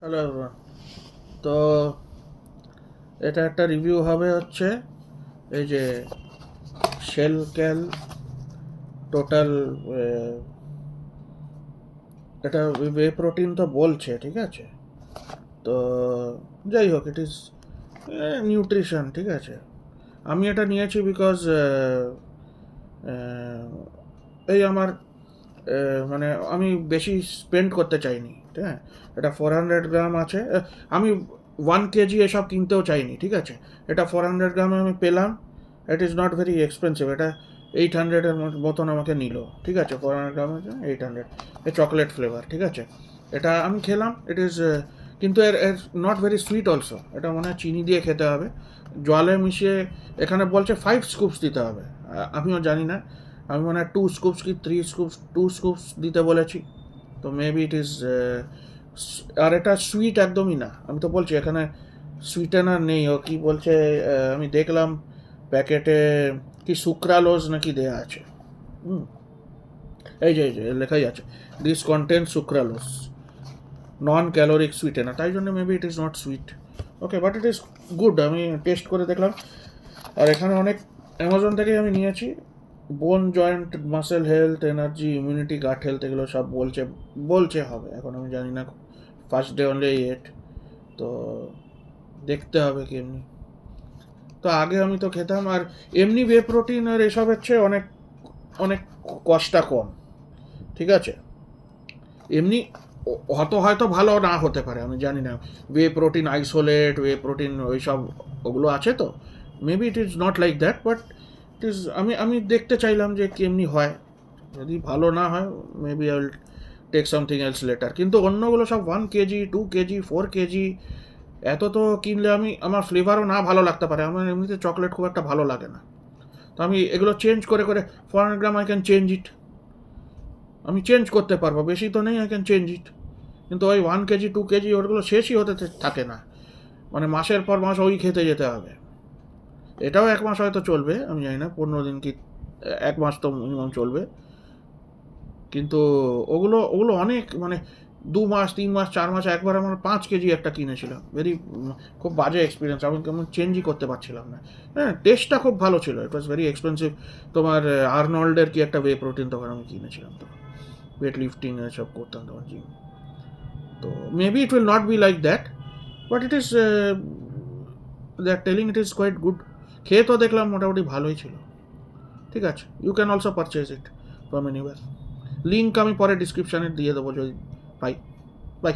Hello everyone. তো এটা একটা রিভিউ হবে হচ্ছে এই যে শেল ক্যাল টোটাল। এটা বে প্রোটিন তো বলছে, ঠিক আছে। তো যাই হোক, ইট ইজ নিউট্রিশন, ঠিক আছে। আমি এটা নিয়েছি বিকজ এই আমার মানে আমি বেশি স্পেন্ড করতে চাইনি, ঠিক আছে। এটা 400 গ্রাম আছে। আমি 1 কেজি এসব কিনতেও চাইনি, ঠিক আছে। এটা 400 গ্রামে আমি পেলাম। It is not very expensive. এটা 800-এর মতন আমাকে নিল, ঠিক আছে। 400 গ্রামের 800। এ চকলেট ফ্লেভার, ঠিক আছে। এটা আমি খেলাম। ইট ইজ কিন্তু এর এর নট ভেরি সুইট অলসো। এটা মনে হয় চিনি দিয়ে খেতে হবে, জলে মিশিয়ে। এখানে বলছে 5 স্কুপস দিতে হবে। আমিও জানি না। আমি মনে হয় 2 স্কুপস কি 3 স্কুপস, 2 স্কুপস দিতে বলেছি। তো মেবি ইট ইজ। আর এটা সুইট একদমই না। আমি তো বলছি এখানে সুইটেনার নেই। ও কি বলছে, আমি দেখলাম প্যাকেটে কি সুক্রালোজ নাকি দেয়া আছে। হুম, এই যে লেখাই আছে, this content sucralose, non caloric sweetener. তাই জন্য maybe it is not sweet. Okay, but it is good. আমি টেস্ট করে দেখলাম। আর এখানে অনেক অ্যামাজন থেকেই আমি নিয়েছি। বোন joint muscle health, energy, immunity, গাট হেলথ, এগুলো সব বলছে। বলছে হবে, এখন আমি জানি না। ফার্স্ট ডে অনলি এট। তো দেখতে হবে কি এমনি। তো আগে আমি তো খেতাম। আর এমনি বে প্রোটিন আর এসবের চেয়ে অনেক অনেক কষ্টটা কম, ঠিক আছে। এমনি হয়তো ভালো না হতে পারে, আমি জানি না। Whey protein isolate, whey protein ওইসব ওগুলো আছে তো। Maybe it is not like that, but it is. আমি দেখতে চাইলাম যে কেমনি হয়। যদি ভালো না হয়, maybe I will take something else later. কিন্তু অন্যগুলো সব 1 কেজি, 2 কেজি, 4 কেজি, এত তো কিনলে আমার ফ্লেভারও না ভালো লাগতে পারে। আমার এমনিতে চকলেট খুব একটা ভালো লাগে না। তো আমি এগুলো চেঞ্জ করে করে 400 গ্রাম আই ক্যান চেঞ্জ ইট। আমি চেঞ্জ করতে পারবো, বেশি তো নেই, আই ক্যান চেঞ্জ ইট। কিন্তু ওই 1 কেজি, 2 কেজি ওগুলো শেষই হতে থাকে না। মানে মাসের পর মাস ওই খেতে যেতে হবে। এটাও 1 মাস হয়তো চলবে, আমি জানি না, 15 দিন কি 1 মাস তো মিনিমাম চলবে। কিন্তু ওগুলো ওগুলো অনেক, মানে 2 মাস, 3 মাস, 4 মাস, একবার আমার 5 কেজি একটা কিনেছিলাম। খুব বাজে এক্সপিরিয়েন্স। আমি কেমন চেঞ্জই করতে পারছিলাম না। হ্যাঁ, টেস্টটা খুব ভালো ছিল। ইট ওয়াজ ভেরি এক্সপেন্সিভ। তোমার আর্নল্ডের কি একটা ওয়ে প্রোটিন তখন আমি কিনেছিলাম। তখন ওয়েট লিফটিং এসব করতাম তখন, জিম। তো maybe it will not be like that, but it is, they are telling it is quite good. খেয়ে তো দেখলাম মোটামুটি ভালোই ছিল, ঠিক আছে। You can also purchase it from anywhere. Link আমি পরে ডিসক্রিপশানে দিয়ে দেবো যদি পাই। বাই।